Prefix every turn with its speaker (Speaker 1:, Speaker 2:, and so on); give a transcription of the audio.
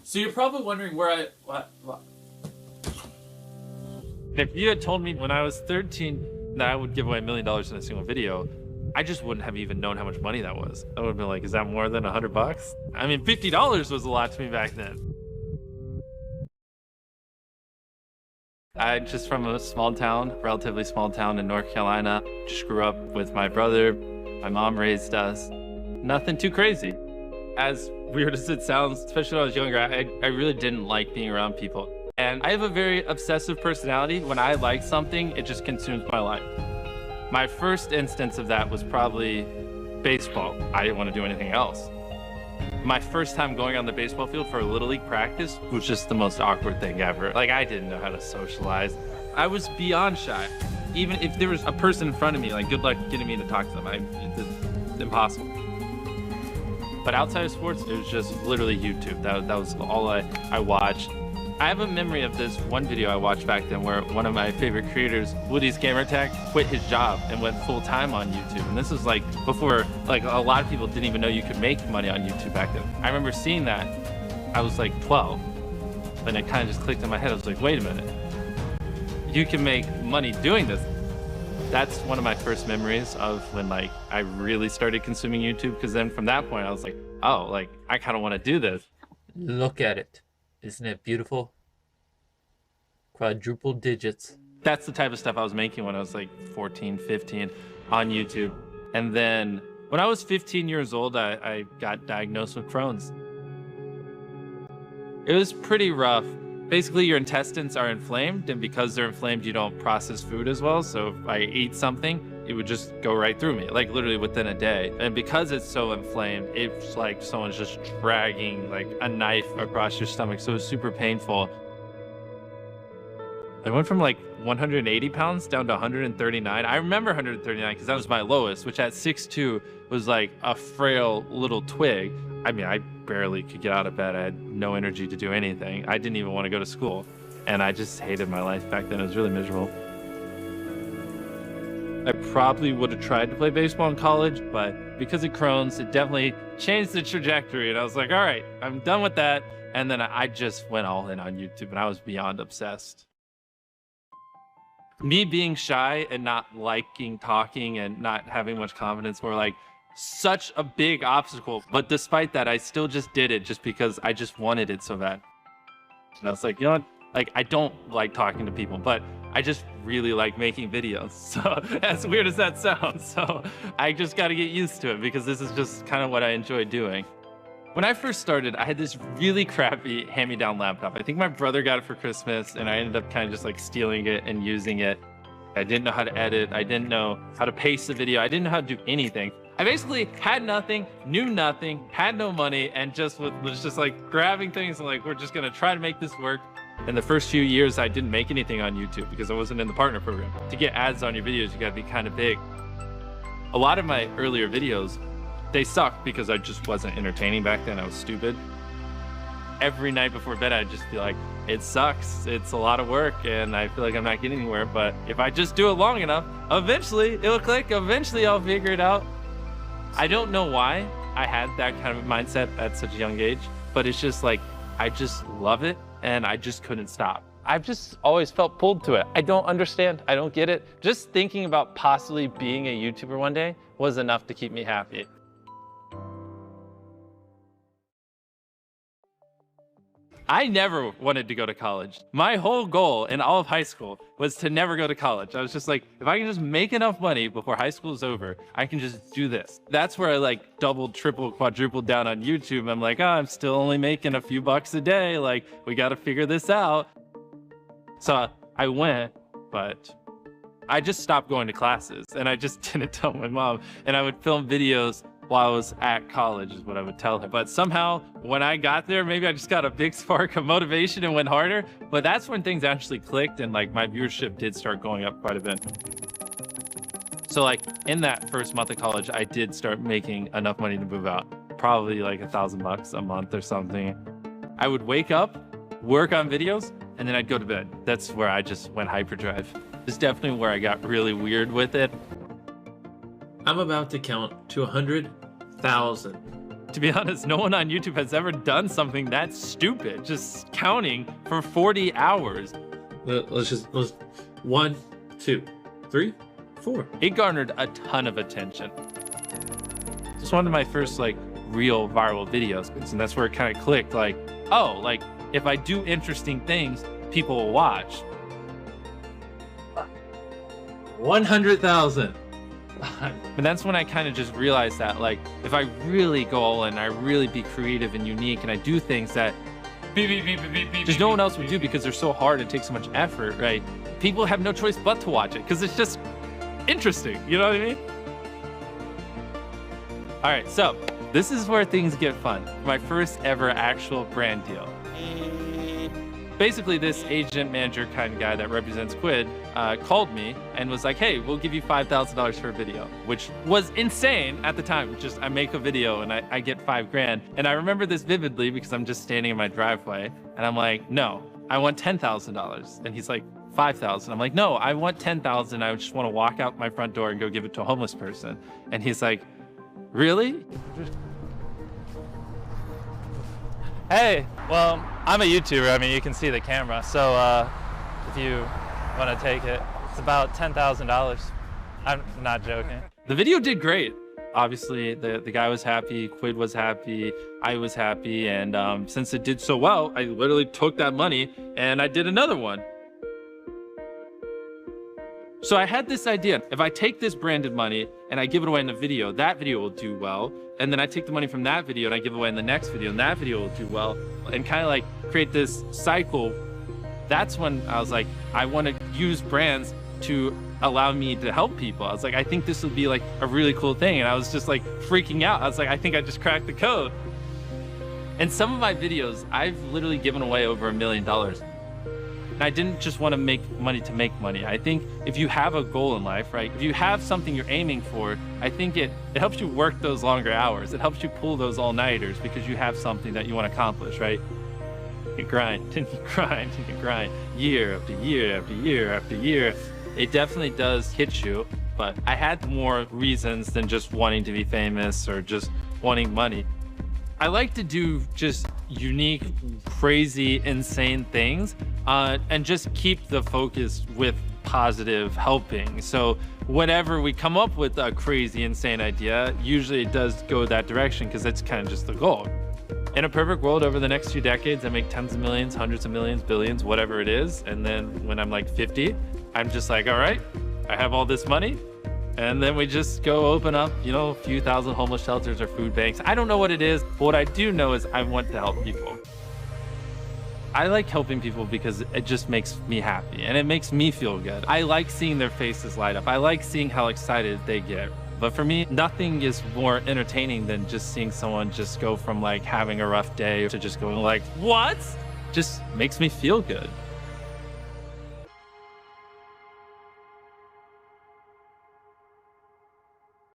Speaker 1: So you're probably wondering where what? If you had told me when I was 13 that I would give away $1 million in a single video, I just wouldn't have even known how much money that was. I would have been like, is that more than $100? I mean, $50 was a lot to me back then. I'm just from a small town, relatively small town in North Carolina. Just grew up with my brother. My mom raised us. Nothing too crazy. As weird as it sounds, especially when I was younger, I really didn't like being around people. And I have a very obsessive personality. When I like something, it just consumes my life. My first instance of that was probably baseball. I didn't want to do anything else. My first time going on the baseball field for a Little League practice was just the most awkward thing ever. Like, I didn't know how to socialize. I was beyond shy. Even if there was a person in front of me, like, good luck getting me to talk to them. It's impossible. But outside of sports, it was just literally YouTube. That was all I watched. I have a memory of this one video I watched back then where one of my favorite creators, Woody's Gamertag, quit his job and went full time on YouTube. And this was like before, like, a lot of people didn't even know you could make money on YouTube back then. I remember seeing that. I was like 12, and it kind of just clicked in my head. I was like, wait a minute, you can make money doing this. That's one of my first memories of when, like, I really started consuming YouTube, because then from that point I was like, oh, like, I kind of want to do this.
Speaker 2: Look at it. Isn't it beautiful? Quadruple digits.
Speaker 1: That's the type of stuff I was making when I was like 14, 15 on YouTube. And then when I was 15 years old, I got diagnosed with Crohn's. It was pretty rough. Basically, your intestines are inflamed, and because they're inflamed, you don't process food as well. So if I ate something, it would just go right through me, like literally within a day. And because it's so inflamed, it's like someone's just dragging like a knife across your stomach. So it was super painful. I went from like 180 pounds down to 139. I remember 139 because that was my lowest, which at 6'2" was like a frail little twig. I mean, I barely could get out of bed. I had no energy to do anything. I didn't even want to go to school. And I just hated my life back then. It was really miserable. I probably would have tried to play baseball in college, but because of Crohn's, it definitely changed the trajectory. And I was like, all right, I'm done with that. And then I just went all in on YouTube, and I was beyond obsessed. Me being shy and not liking talking and not having much confidence were like such a big obstacle. But despite that, I still just did it just because I just wanted it so bad. And I was like, you know what? Like, I don't like talking to people, but I just really like making videos. So as weird as that sounds, so I just got to get used to it because this is just kind of what I enjoy doing. When I first started, I had this really crappy hand-me-down laptop. I think my brother got it for Christmas, and I ended up kind of just like stealing it and using it. I didn't know how to edit. I didn't know how to paste the video. I didn't know how to do anything. I basically had nothing, knew nothing, had no money, and just was just like grabbing things and like, we're just gonna try to make this work. In the first few years, I didn't make anything on YouTube because I wasn't in the partner program. To get ads on your videos, you gotta be kind of big. A lot of my earlier videos, they sucked because I just wasn't entertaining back then. I was stupid. Every night before bed, I'd just be like, it sucks. It's a lot of work and I feel like I'm not getting anywhere. But if I just do it long enough, eventually it'll click. Eventually I'll figure it out. I don't know why I had that kind of mindset at such a young age, but it's just like, I just love it and I just couldn't stop. I've just always felt pulled to it. I don't understand. I don't get it. Just thinking about possibly being a YouTuber one day was enough to keep me happy. I never wanted to go to college. My whole goal in all of high school was to never go to college. I was just like, if I can just make enough money before high school is over, I can just do this. That's where I like doubled, tripled, quadrupled down on YouTube. I'm like, oh, I'm still only making a few bucks a day. Like, we got to figure this out. So I went, but I just stopped going to classes and I just didn't tell my mom. And I would film videos while I was at college is what I would tell her. But somehow when I got there, maybe I just got a big spark of motivation and went harder. But that's when things actually clicked and like my viewership did start going up quite a bit. So like in that first month of college, I did start making enough money to move out. Probably like $1,000 a month or something. I would wake up, work on videos, and then I'd go to bed. That's where I just went hyperdrive. It's definitely where I got really weird with it.
Speaker 3: I'm about to count to 100,000.
Speaker 1: To be honest, no one on YouTube has ever done something that stupid, just counting for 40 hours.
Speaker 2: Let's 1, 2, 3, 4.
Speaker 1: It garnered a ton of attention. It's one of my first like real viral videos, and that's where it kind of clicked, like, oh, like if I do interesting things, people will watch.
Speaker 2: 100,000.
Speaker 1: And that's when I kind of just realized that, like, if I really go all in, I really be creative and unique, and I do things that just no one else would do because they're so hard and take so much effort, right? People have no choice but to watch it because it's just interesting. You know what I mean? All right, so this is where things get fun. My first ever actual brand deal. Basically, this agent manager kind of guy that represents Quid called me and was like, hey, we'll give you $5,000 for a video, which was insane at the time. Just I make a video and I get $5,000. And I remember this vividly because I'm just standing in my driveway and I'm like, no, I want $10,000. And he's like, 5,000. I'm like, no, I want 10,000. I just want to walk out my front door and go give it to a homeless person. And he's like, really?
Speaker 3: Hey, well, I'm a YouTuber. I mean, you can see the camera. So if you want to take it, it's about $10,000. I'm not joking.
Speaker 1: The video did great. Obviously, the guy was happy, Quid was happy, I was happy. And since it did so well, I literally took that money and I did another one. So I had this idea, if I take this branded money and I give it away in the video, that video will do well. And then I take the money from that video and I give it away in the next video and that video will do well. And kind of like create this cycle. That's when I was like, I want to use brands to allow me to help people. I was like, I think this would be like a really cool thing. And I was just like freaking out. I was like, I think I just cracked the code. In some of my videos, I've literally given away over $1 million. I didn't just want to make money to make money. I think if you have a goal in life, right? If you have something you're aiming for, I think it helps you work those longer hours. It helps you pull those all-nighters because you have something that you want to accomplish, right? You grind and you grind and you grind year after year after year after year. It definitely does hit you, but I had more reasons than just wanting to be famous or just wanting money. I like to do just unique, crazy, insane things and just keep the focus with positive helping. So whenever we come up with a crazy, insane idea, usually it does go that direction because that's kind of just the goal. In a perfect world, over the next few decades, I make tens of millions, hundreds of millions, billions, whatever it is. And then when I'm like 50, I'm just like, all right, I have all this money. And then we just go open up, you know, a few thousand homeless shelters or food banks. I don't know what it is, but what I do know is I want to help people. I like helping people because it just makes me happy and it makes me feel good. I like seeing their faces light up. I like seeing how excited they get. But for me, nothing is more entertaining than just seeing someone just go from like having a rough day to just going like, what? Just makes me feel good.